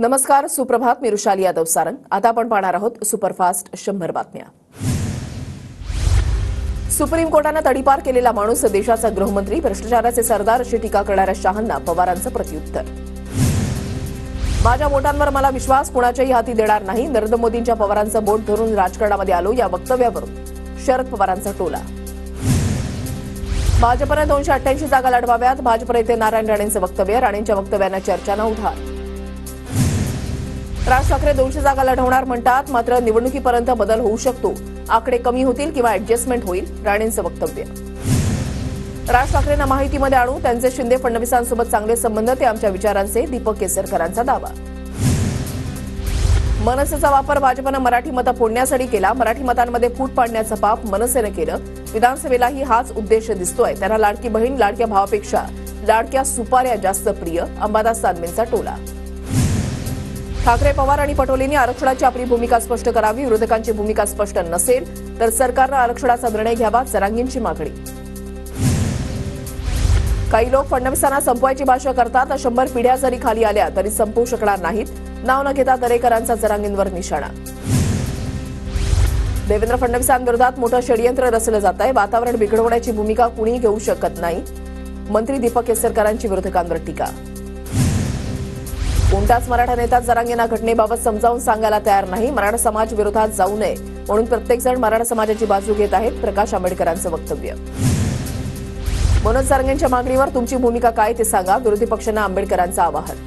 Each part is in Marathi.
नमस्कार, सुप्रभात. मी रुशाली यादव सारंग. आता आपण पाहणार आहोत सुपरफास्ट 100 बातम्या. सुप्रीम कोर्टाने तडीपार केलेला माणूस देशाचा गृहमंत्री, भ्रष्टाचाराचे सरदार अशी टीका करणाऱ्या शहांना पवारांचं प्रत्युत्तर. माझ्या वोटांवर मला विश्वास कुणाच्याही हाती देणार नाही. नरेंद्र मोदींच्या पवारांचं बोट धरून राजकारणामध्ये आलो या वक्तव्यावरून शरद पवारांचा टोला. भाजपने 288 जागा लढवाव्यात. भाजप नेते नारायण राणेंचं वक्तव्य. राणेंच्या वक्तव्यानं चर्चांना उधार. राज ठाकरे 200 जागा लढवणार म्हणतात, मात्र निवडणुकीपर्यंत बदल होऊ शकतो. आकडे कमी होतील किंवा ऍडजस्टमेंट होईल, राणेंचं वक्तव्य. राज ठाकरेंना माहितीमध्ये आणू. त्यांचे शिंदे फडणवीसांसोबत चांगले संबंध, ते आमच्या विचारांचे. दीपक केसरकरांचा दावा. मनसेचा वापर भाजपनं मराठी मतं फोडण्यासाठी केला. मराठी मतांमध्ये फूट पाडण्याचं पाप मनसेनं केलं. विधानसभेलाही हाच उद्देश दिसतोय. त्यांना लाडकी बहीण, लाडक्या भावापेक्षा लाडक्या सुपाऱ्या जास्त प्रिय, अंबादास दानवेंचा टोला. ठाकरे, पवार आणि पटोलेंनी आरक्षणाची आपली भूमिका स्पष्ट करावी. विरोधकांची भूमिका स्पष्ट नसेल तर सरकारनं आरक्षणाचा निर्णय घ्यावा, जरांगींची मागणी. काही लोक फडणवीसांना संपवायची भाषा करतात. 100 पिढ्या जरी खाली आल्या तरी संपवू शकणार नाहीत. नाव न घेता दरेकरांचा जरांगींवर निशाणा. देवेंद्र फडणवीसांविरोधात मोठं षडयंत्र रचलं जात आहे. वातावरण बिघडवण्याची भूमिका कुणीही घेऊ शकत नाही. मंत्री दीपक केसरकरांची विरोधकांवर टीका. कोणताच मराठा नेता जरांगेंना घटनेबाबत समजावून सांगायला तयार नाही. मराठा समाज विरोधात जाऊ नये म्हणून प्रत्येकजण मराठा समाजाची बाजू घेत आहेत. प्रकाश आंबेडकरांचं वक्तव्य. मनोज जरांगेंच्या मागणीवर तुमची भूमिका काय ते सांगा, विरोधी पक्षांना आंबेडकरांचं आवाहन.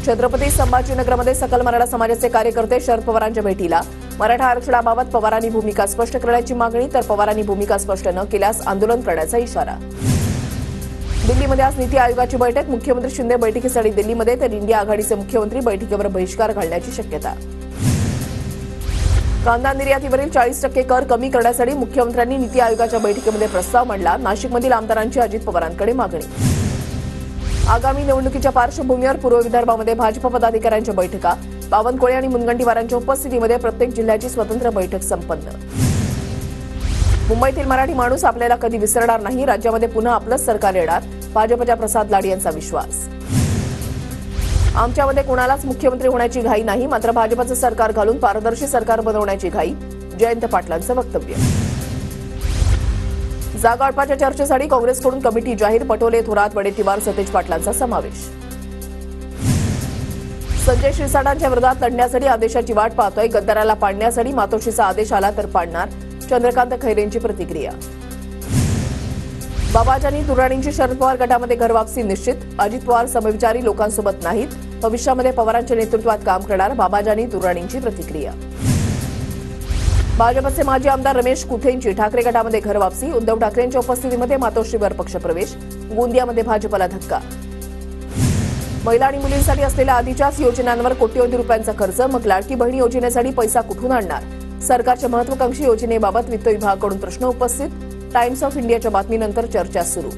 छत्रपती संभाजीनगरमध्ये सकल मराठा समाजाचे कार्यकर्ते शरद पवारांच्या भेटीला. मराठा आरक्षणाबाबत पवारांनी भूमिका स्पष्ट करण्याची मागणी, तर पवारांनी भूमिका स्पष्ट न केल्यास आंदोलन करण्याचा इशारा. दिल्लीमध्ये आज नीती आयोगाची बैठक. मुख्यमंत्री शिंदे बैठकीसाठी दिल्लीमध्ये, तर इंडिया आघाडीचे मुख्यमंत्री बैठकीवर बहिष्कार घालण्याची शक्यता. कांदा निर्यातीवरील 40% कर कमी करण्यासाठी मुख्यमंत्र्यांनी नीती आयोगाच्या बैठकीमध्ये प्रस्ताव मांडला. नाशिकमधील आमदारांची अजित पवारांकडे मागणी. आगामी निवडणुकीच्या पार्श्वभूमीवर पूर्व विदर्भामध्ये भाजप पदाधिकाऱ्यांच्या बैठका. बावनकुळे आणि मुनगंटीवारांच्या उपस्थितीमध्ये प्रत्येक जिल्ह्याची स्वतंत्र बैठक संपन्न. मुंबईतील मराठी माणूस आपल्याला कधी विसरणार नाही. राज्यामध्ये पुन्हा आपलंच सरकार येणार, भाजपच्या प्रसाद लाड यांचा विश्वास. आमच्यामध्ये कोणालाच मुख्यमंत्री होण्याची घाई नाही, मात्र भाजपचं सरकार घालून पारदर्शी सरकार बनवण्याची घाई, जयंत पाटलांचं वक्तव्य. जागा वाटपाच्या चर्चेसाठी काँग्रेसकडून कमिटी जाहीर. पटोले, थोरात, वडेट्टीवार, सतेज पाटलांचा समावेश. संजय शिरसाटांच्या विरोधात लढण्यासाठी आदेशाची वाट पाहतोय. गद्दाराला पाडण्यासाठी मातोश्रीचा आदेश आला तर पाडणार, चंद्रकांत खैरेंची प्रतिक्रिया. बाबाजानी दुर्राणींची शरद पवार गटामध्ये घरवापसी निश्चित. अजित पवार समविचारी लोकांसोबत नाहीत. भविष्यामध्ये पवारांच्या नेतृत्वात काम करणार, बाबाजानी दुर्राणींची प्रतिक्रिया. भाजपचे माजी आमदार रमेश कुठेंची ठाकरे गटामध्ये घरवापसी. उद्धव ठाकरेंच्या उपस्थितीमध्ये मातोश्रीवर पक्षप्रवेश. गोंदियामध्ये भाजपला धक्का. महिला आणि मुलींसाठी असलेल्या आधीच्याच योजनांवर कोट्यवधी रुपयांचा खर्च, मग लाडकी बहिणी योजनेसाठी पैसा कुठून आणणार? सरकारच्या महत्वाकांक्षी योजनेबाबत वित्त विभागाकडून प्रश्न उपस्थित. टाइम्स ऑफ इंडियाच्या बातमीनंतर चर्चा सुरू.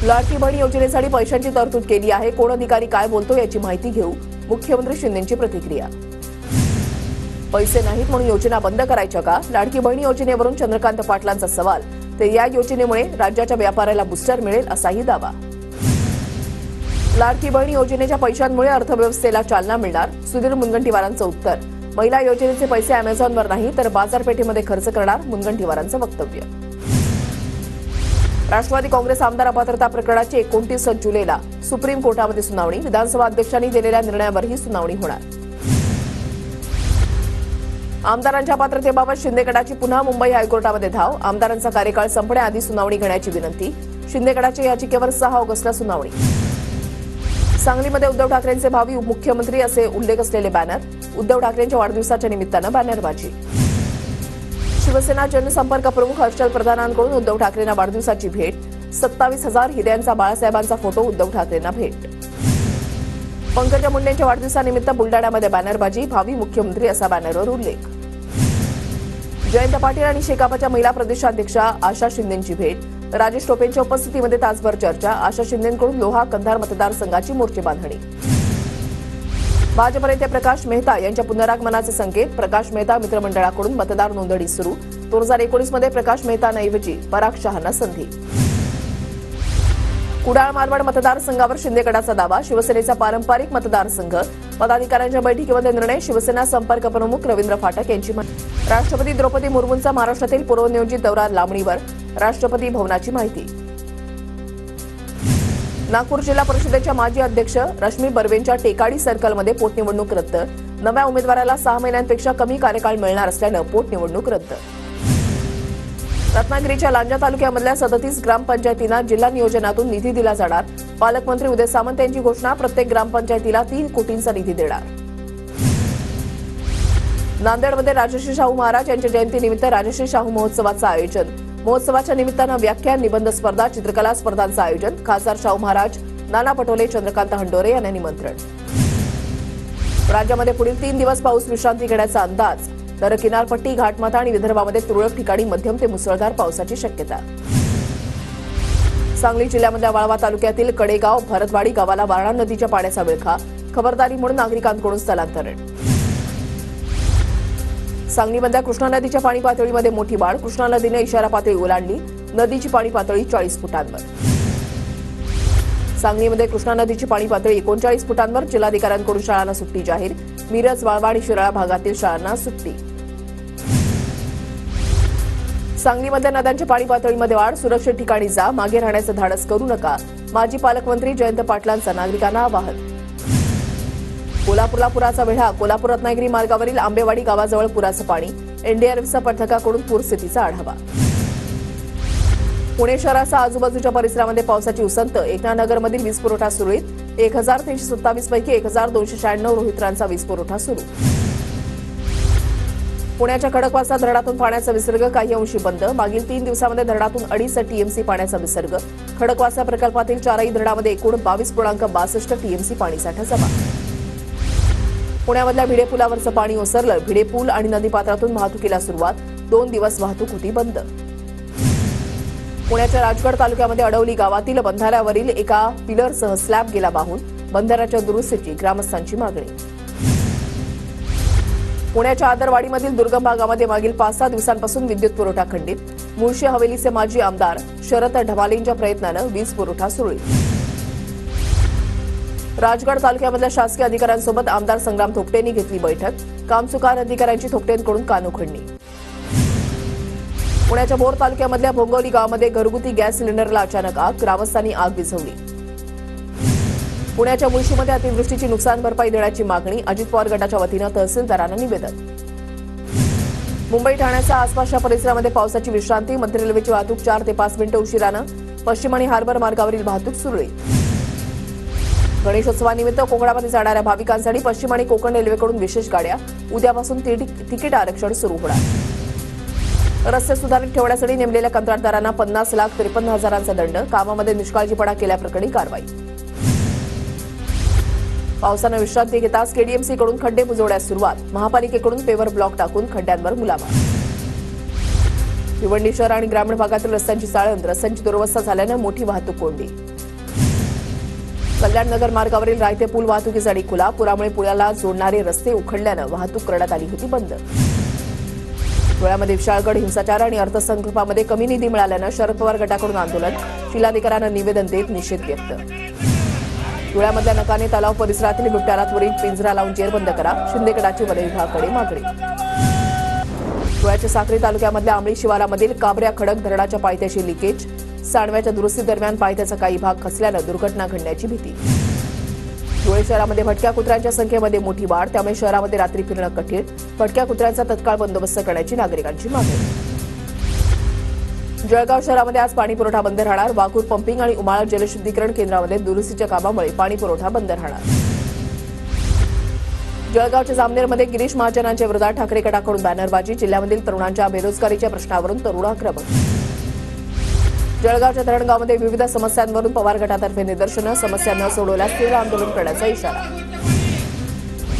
लाडकी बहीण योजनेसाठी पैशांची तरतूद केली आहे. कोण अधिकारी काय बोलतो याची माहिती घेऊ, मुख्यमंत्री शिंदेंची प्रतिक्रिया. पैसे नाहीत म्हणून योजना बंद करायच्या का? लाडकी बहीण योजनेवरून चंद्रकांत पाटलांचा सवाल. तर या योजनेमुळे राज्याच्या व्यापाराला बुस्टर मिळेल असाही दावा. लाडकी बहीण योजनेच्या पैशांमुळे अर्थव्यवस्थेला चालना मिळणार, सुधीर मुनगंटीवारांचं उत्तर. महिला योजनेचे पैसे अमेझॉनवर नाही तर बाजारपेठेमध्ये खर्च करणार, मुनगंटीवारांचं वक्तव्य. राष्ट्रवादी काँग्रेस आमदार अपात्रता प्रकरणाची 29 जुलैला सुप्रीम कोर्टामध्ये सुनावणी. विधानसभा अध्यक्षांनी दिलेल्या निर्णयावरही सुनावणी होणार. आमदारांच्या पात्रतेबाबत शिंदे गटाची पुन्हा मुंबई हायकोर्टामध्ये धाव. आमदारांचा कार्यकाळ संपण्याआधी सुनावणी घेण्याची विनंती. शिंदे गटाच्या याचिकेवर 6 ऑगस्टला सुनावणी. सांगलीमध्ये उद्धव ठाकरेंचे भावी उपमुख्यमंत्री असे उल्लेख असलेले बॅनर. उद्धव ठाकरेंच्या वाढदिवसाच्या निमित्तानं बॅनरबाजी. शिवसेना जनसंपर्क प्रमुख हर्षल प्रधानांकडून उद्धव ठाकरेंना वाढदिवसाची भेट. 27,000 हिऱ्यांचा बाळासाहेबांचा फोटो उद्धव ठाकरेंना भेट. पंकजा मुंडेंच्या वाढदिवसानिमित्त बुलडाण्यामध्ये बॅनरबाजी. भावी मुख्यमंत्री असा बॅनरवर उल्लेख. जयंत पाटील आणि शेकापच्या महिला प्रदेशाध्यक्षा आशा शिंदेंची भेट. राजेश टोपेंच्या उपस्थितीमध्ये तासभर चर्चा. आशा शिंदेंकडून लोहा कंधार मतदारसंघाची मोर्चे बांधणी. भाजप नेते प्रकाश मेहता यांच्या पुनरागमनाचे संकेत. प्रकाश मेहता मित्रमंडळाकडून मतदार नोंदणी सुरू. 2019 मध्ये प्रकाश मेहतांऐवजी पराग शहांना संधी. कुडाळ मालवण मतदारसंघावर शिंदेगडाचा दावा. शिवसेनेचा पारंपरिक मतदारसंघ. पदाधिकाऱ्यांच्या बैठकीमध्ये निर्णय. शिवसेना संपर्क प्रमुख रवींद्र फाटक यांची माहिती. राष्ट्रपती द्रौपदी मुर्मूंचा महाराष्ट्रातील पूर्वनियोजित दौरा लांबणीवर. राष्ट्रपती भवनाची माहिती. नागपूर जिल्हा परिषदेच्या माजी अध्यक्ष रश्मी बर्वेंच्या टेकाडी सर्कलमध्ये पोटनिवडणूक रद्द. नव्या उमेदवाराला 6 महिन्यांपेक्षा कमी कार्यकाळ मिळणार असल्यानं पोटनिवडणूक रद्द. रत्नागिरीच्या लांजा तालुक्यामधल्या 37 ग्रामपंचायतींना जिल्हा नियोजनातून निधी दिला जाणार. पालकमंत्री उदय सामंत यांची घोषणा. प्रत्येक ग्रामपंचायतीला 3 कोटींचा निधी देणार. नांदेडमध्ये राजश्री शाहू महाराज यांच्या जयंतीनिमित्त राजश्री शाहू महोत्सवाचं आयोजन. महोत्सवाच्या निमित्तानं व्याख्यान, निबंध स्पर्धा, चित्रकला स्पर्धांचं आयोजन. खासदार शाहू महाराज, नाना पटोले, चंद्रकांत हंडोरे यांना निमंत्रण. राज्यामध्ये पुढील 3 दिवस पाऊस विश्रांती घेण्याचा अंदाज. तर किनारपट्टी, घाटमाथा आणि विदर्भामध्ये तुरळक ठिकाणी मध्यम ते मुसळधार पावसाची शक्यता. सांगली जिल्ह्यामधल्या वाळवा तालुक्यातील कडेगाव भरतवाडी गावाला वारणा नदीच्या पाण्याचा विळखा. खबरदारी म्हणून नागरिकांकडून स्थलांतरण. सांगलीमधल्या कृष्णा नदीच्या पाणी पातळीमध्ये मोठी वाढ. कृष्णा नदीने इशारा पातळी ओलांडली. नदीची पाणी पातळी 40 फुटांवर. सांगलीमध्ये कृष्णा नदीची पाणी पातळी 39 फुटांवर. जिल्हाधिकाऱ्यांकडून शाळांना सुट्टी जाहीर. मिरज, वाळवा आणि शिराळा भागातील शाळांना सुट्टी. सांगलीमध्ये नद्यांच्या पाणी पातळीमध्ये वाढ. सुरक्षित ठिकाणी जा. मागे राहण्याचं धाडस करू नका. माजी पालकमंत्री जयंत पाटलांचं नागरिकांना आवाहन. कोल्हापूरला पुराचा वेढा. कोल्हापूर रत्नागिरी मार्गावरील आंबेवाडी गावाजवळ पुराचं पाणी. एनडीआरएफच्या पथकाकडून पूरस्थितीचा आढावा. पुणे शहरासह आजूबाजूच्या परिसरामध्ये पावसाची उसंत. एकनाथनगरमधील वीज पुरवठा सुरळीत. 1327 पैकी 1296 रोहित्रांचा वीज पुरवठा सुरू. पुण्याच्या खडकवासला धरणातून पाण्याचा विसर्ग काही अंशी बंद. मागील 3 दिवसांमध्ये धरणातून 2.5 टीएमसी पाण्याचा विसर्ग. खडकवासला प्रकल्पातील 4ही धरणामध्ये एकूण 22.62 टीएमसी पाणीसाठा जमा. पुण्यामधल्या भिडे पुलावरचं पाणी ओसरलं. भिडे पूल आणि नदीपात्रातून वाहतुकीला सुरुवात. 2 दिवस वाहतूक होती बंद. पुण्याच्या राजगड तालुक्यामध्ये अडवली गावातील बंधाऱ्यावरील एका पिलरसह स्लॅब गेला वाहून. बंधाऱ्याच्या दुरुस्तीची ग्रामस्थांची मागणी. पुण्याच्या आदरवाडीमधील दुर्गम भागामध्ये मागील 5-6 दिवसांपासून विद्युत पुरवठा खंडित. मुळशी हवेलीचे माजी आमदार शरद ढवालेंच्या प्रयत्नानं वीज पुरवठा सुरळीत. राजगड तालुक्यामधल्या शासकीय अधिकाऱ्यांसोबत आमदार संग्राम थोपटेंनी घेतली बैठक. कामचुकार अधिकाऱ्यांची थोपटेंकडून कानउघडणी. पुण्याच्या भोर तालुक्यामधल्या भोंगवली गावामध्ये घरगुती गॅस सिलेंडरला अचानक आग. ग्रामस्थांनी आग विझवली. पुण्याच्या मुळशीमध्ये अतिवृष्टीची नुकसान भरपाई देण्याची मागणी. अजित पवार गटाच्या वतीनं तहसीलदारांना निवेदन. मुंबई ठाण्याच्या आसपासच्या परिसरामध्ये पावसाची विश्रांती. मध्य रेल्वेची वाहतूक 4 ते 5 मिनिटं उशिरानं. पश्चिम आणि हार्बर मार्गावरील वाहतूक सुरळीत. गणेशोत्सवानिमित्त कोकणामध्ये जाणाऱ्या भाविकांसाठी पश्चिम आणि कोकण रेल्वेकडून विशेष गाड्या. उद्यापासून तिकीट आरक्षण सुरू होणार. रस्ते सुधारित ठेवण्यासाठी नेमलेल्या कंत्राटदारांना 50,53,000चा दंड. कामामध्ये निष्काळजीपणा केल्याप्रकरणी कारवाई. पावसानं विश्रांती घेताच केडीएमसीकडून खड्डे बुजवण्यास सुरुवात. महापालिकेकडून पेवर ब्लॉक टाकून खड्ड्यांवर मुलामा. भिवंडी शहर आणि ग्रामीण भागातील रस्त्यांची चाळण. रस्त्यांची दुरवस्था झाल्यानं मोठी वाहतूक कोंडी. कल्याणनगर मार्गावरील रायते पूल वाहतुकीसाठी खुला. पुरामुळे पुलाला जोडणारे रस्ते उखडल्यानं वाहतूक करण्यात आली होती बंद. धुळ्यामध्ये विशाळगड हिंसाचार आणि अर्थसंकल्पामध्ये कमी निधी मिळाल्यानं शरद पवार गटाकडून आंदोलन. जिल्हाधिकाऱ्यांना निवेदन देत निषेध व्यक्त. धुळ्यामधल्या नकाने तलाव परिसरातील बिबट्याला त्वरित पिंजरा लावून जेरबंद करा. शिंदेगडाची वनविभागाकडे मागणी. धुळ्याच्या साक्री तालुक्यामधल्या आंबळी शिवारामधील काबऱ्या खडक धरणाच्या पायथ्याशी लिकेज. सांडव्याच्या दुरुस्तीदरम्यान पायथ्याचा काही भाग खचल्यानं दुर्घटना घडण्याची भीती. धुळे शहरामध्ये भटक्या कुत्र्यांच्या संख्येमध्ये मोठी वाढ. त्यामुळे शहरामध्ये रात्री फिरणं कठीण. भटक्या कुत्र्यांचा तत्काळ बंदोबस्त करण्याची नागरिकांची मागणी. जळगाव शहरामध्ये आज पाणी पुरवठा बंद राहणार. वाघूर पंपिंग आणि उमाळ जलशुद्धीकरण केंद्रामध्ये दुरुस्तीच्या कामामुळे पाणी पुरवठा बंद राहणार. जळगावच्या जामनेरमध्ये गिरीश महाजनांच्या विरोधात ठाकरे गटाकडून बॅनरबाजी. जिल्ह्यामधील तरुणांच्या बेरोजगारीच्या प्रश्नावरून तरुण आक्रमक. जळगावच्या धरणगावमध्ये विविध समस्यांवरून पवार गटातर्फे निदर्शनं. समस्या न सोडवल्यास तीव्र आंदोलन करण्याचा इशारा.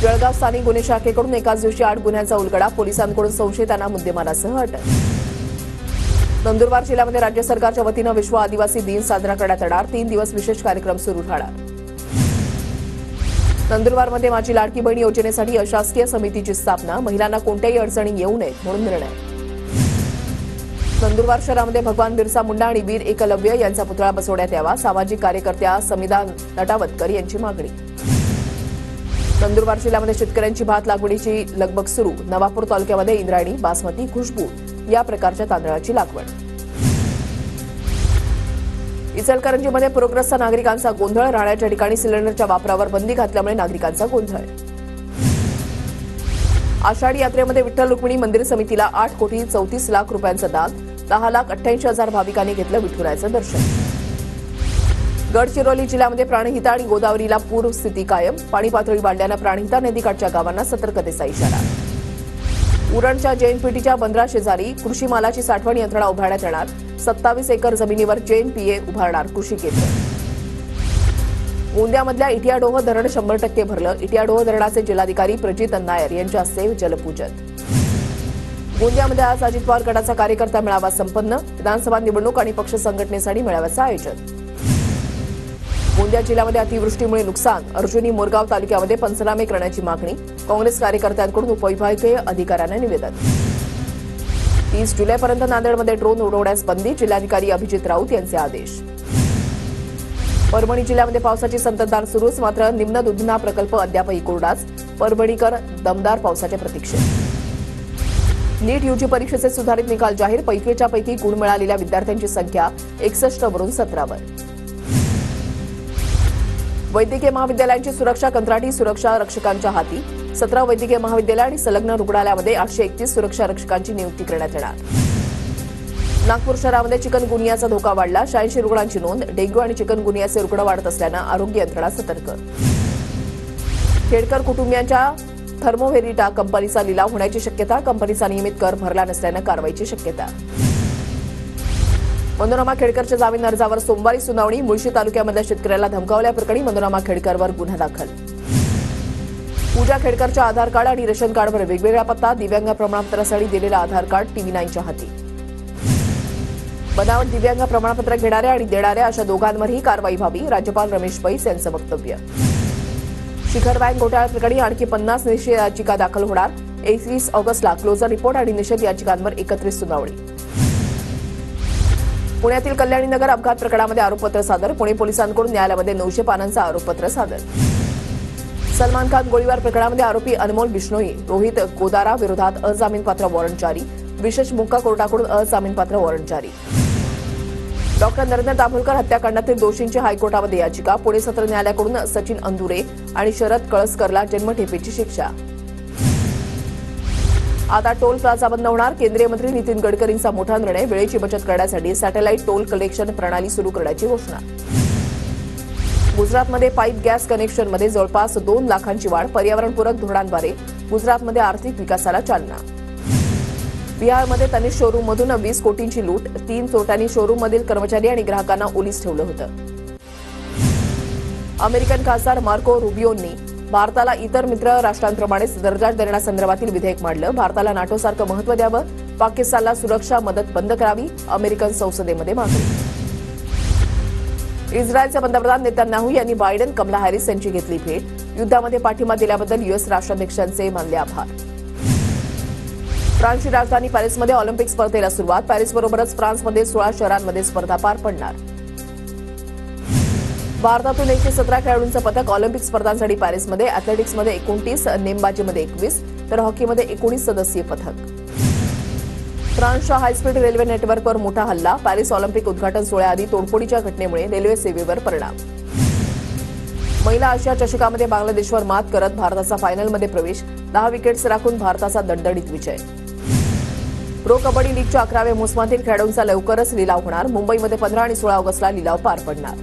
जळगाव स्थानिक गुन्हे शाखेकडून एकाच दिवशी 8 गुन्ह्यांचा उलगडा. पोलिसांकडून संशयितांना मुद्देमालासह अटक. नंदुरबार जिल्ह्यामध्ये राज्य सरकारच्या वतीनं विश्व आदिवासी दिन साजरा करण्यात येणार. 3 दिवस विशेष कार्यक्रम सुरू राहणार. नंदुरबारमध्ये माझी लाडकी बहीण योजनेसाठी अशासकीय समितीची स्थापना. महिलांना कोणत्याही अडचणी येऊ नयेत म्हणून निर्णय. नंदुरबार शहरामध्ये भगवान बिरसा मुंडा आणि वीर एकलव्य यांचा पुतळा बसवण्यात यावा. सामाजिक कार्यकर्त्या समिधा नटावतकर यांची मागणी. नंदुरबार जिल्ह्यामध्ये शेतकऱ्यांची भात लागवडीची लगबग सुरू. नवापूर तालुक्यामध्ये इंद्रायणी, बासमती, खुशबू या प्रकारच्या तांदळाची लागवड. इचलकरंजीमध्ये पूरग्रस्त नागरिकांचा गोंधळ. राहण्याच्या ठिकाणी सिलेंडरच्या वापरावर बंदी घातल्यामुळे नागरिकांचा गोंधळ. आषाढी यात्रेमध्ये विठ्ठल रुक्मिणी मंदिर समितीला 8,34,00,000 रुपयांचं दान. 10,88,000 भाविकांनी घेतलं विठुरायाचं दर्शन. गडचिरोली जिल्ह्यामध्ये प्राणहिता आणि गोदावरीला पूर स्थिती कायम. पाणी पातळी वाढल्यानं प्राणहिता नदीकाठच्या गावांना सतर्कतेचा इशारा. उरणच्या जेएनपीटीच्या बंदरा शेजारी कृषी मालाची साठवण यंत्रणा उभारण्यात येणार. 27 एकर जमिनीवर जेएनपीए उभारणार कृषी केंद्र. गोंदियामधल्या इटियाडोह धरण 100% भरलं. इटियाडोह धरणाचे जिल्हाधिकारी प्रजित नायर यांच्या हस्ते जलपूजन. गोंदियामध्ये आज अजित पवार गटाचा कार्यकर्ता मेळावा संपन्न. विधानसभा निवडणूक आणि पक्ष संघटनेसाठी मेळाव्याचं आयोजन. गोंदिया जिल्ह्यामध्ये अतिवृष्टीमुळे नुकसान. अर्जुनी मोरगाव तालुक्यामध्ये पंचनामे करण्याची मागणी. काँग्रेस कार्यकर्त्यांकडून उपविभागीय अधिकाऱ्यांना निवेदन. 30 जुलैपर्यंत नांदेडमध्ये ड्रोन उडवण्यास बंदी. जिल्हाधिकारी अभिजित राऊत यांचे आदेश. परभणी जिल्ह्यामध्ये पावसाची संततधार सुरूच. मात्र निम्न दुधना प्रकल्प अद्यापही कोरडाच. परभणीकर दमदार पावसाच्या प्रतीक्षेत. नीट यूजी परीक्षेचे सुधारित निकाल जाहीर. पैकीच्या पैकी गुण मिळालेल्या विद्यार्थ्यांची संख्या 61 वरून 17 वर. वैद्यकीय महाविद्यालयांची सुरक्षा कंत्राटी सुरक्षा रक्षकांच्या हाती. 17 वैद्यकीय महाविद्यालय आणि संलग्न रुग्णालयामध्ये 831 सुरक्षा रक्षकांची नियुक्ती करण्यात येणार. नागपूर शहरामध्ये चिकनगुनियाचा धोका वाढला. 86 रुग्णांची नोंद. डेंग्यू आणि चिकनगुनियाचे रुग्ण वाढत असल्यानं आरोग्य यंत्रणा सतर्क. खेडकर कुटुंबियांच्या थर्मोव्हेरिटा कंपनीचा लिलाव होण्याची शक्यता. कंपनीचा नियमित कर भरला नसल्यानं कारवाईची शक्यता. मनोरमा खेडकरच्या जामीन अर्जावर सोमवारी सुनावणी. मुळशी तालुक्यामधल्या शेतकऱ्याला धमकावल्याप्रकरणी मनोरमा खेडकरवर गुन्हा दाखल. पूजा खेडकरच्या आधार कार्ड आणि रेशन कार्डवर वेगवेगळा पत्ता. दिव्यांग प्रमाणपत्रासाठी दिलेला आधार कार्ड TV9च्या हाती. बनावट दिव्यांग प्रमाणपत्र घेणाऱ्या आणि देणाऱ्या अशा दोघांवरही कारवाई व्हावी. राज्यपाल रमेश बैस यांचं वक्तव्य. शिखर बँक घोटाळा प्रकरणी आणखी 50 निषेध याचिका दाखल होणार. 31 ऑगस्टला क्लोजर रिपोर्ट आणि निषेध याचिकांवर एकत्रित सुनावणी. पुण्यातील कल्याणीनगर अपघात प्रकरणामध्ये आरोपपत्र सादर. पुणे पोलिसांकडून न्यायालयामध्ये 900 पानांचं आरोपपत्र सादर. सलमान खान गोळीबार प्रकरणामध्ये आरोपी अनमोल बिश्नोई रोहित गोदारा विरोधात अजामीनपात्र वॉरंट जारी. विशेष मोक्का कोर्टाकडून अजामीनपात्र वॉरंट जारी. डॉक्टर नरेंद्र दाभोलकर हत्याकांडातील दोषींची हायकोर्टामध्ये याचिका. पुणे सत्र न्यायालयाकडून सचिन अंदुरे आणि शरद कळसकरला जन्मठेपेची शिक्षा. आता टोल प्लाझा बंद होणार. केंद्रीय मंत्री नितीन गडकरींचा मोठा निर्णय. वेळेची बचत करण्यासाठी सॅटेलाइट टोल कलेक्शन प्रणाली सुरू करण्याची घोषणा. गुजरातमध्ये पाईप गॅस कनेक्शनमध्ये जवळपास 2 लाखांची वाढ. पर्यावरणपूरक धोरणांद्वारे गुजरातमध्ये आर्थिक विकासाला चालना. बिहारमध्ये तनिष्क शोरूममधून 20 कोटींची लूट. 3 चोरट्यांनी शोरूममधील कर्मचारी आणि ग्राहकांना ओलीस ठेवलं होतं. अमेरिकन खासदार मार्को रुबियोंनी भारताला इतर मित्र राष्ट्रांप्रमाणेच दर्जा देण्यासंदर्भातील विधेयक मांडलं. भारताला नाटोसारखं महत्त्व द्यावं. पाकिस्तानला सुरक्षा मदत बंद करावी. अमेरिकन संसदेमध्ये मागणी. इस्रायलचे पंतप्रधान नेतन्याहू यांनी बायडेन कमला हॅरिस यांची घेतली भेट. युद्धामध्ये पाठिंबा दिल्याबद्दल US राष्ट्राध्यक्षांचे मानले आभार. फ्रान्सची राजधानी पॅरिसमध्ये ऑलिम्पिक स्पर्धेला सुरुवात. पॅरिसबरोबरच फ्रान्समध्ये 16 शहरांमध्ये स्पर्धा पार पडणार. भारतातून 117 खेळाडूंचं पथक ऑलिम्पिक स्पर्धांसाठी पॅरिसमध्ये. अॅथलेटिक्समध्ये 29, नेमबाजीमध्ये 21 तर हॉकीमध्ये 19 सदस्यीय पथक. फ्रान्सच्या हायस्पीड रेल्वे नेटवर्कवर मोठा हल्ला. पॅरिस ऑलिम्पिक उद्घाटन सोहळ्याआधी तोडफोडीच्या घटनेमुळे रेल्वे सेवेवर परिणाम. महिला आशिया चषकामध्ये बांगलादेशवर मात करत भारताचा फायनलमध्ये प्रवेश. 10 विकेट्स राखून भारताचा दणदणीत विजय. प्रो कबड्डी लीगच्या 11व्या मोसमातील खेळाडूंचा लवकरच लिलाव होणार. मुंबईमध्ये 15 आणि 16 ऑगस्टला लिलाव पार पडणार.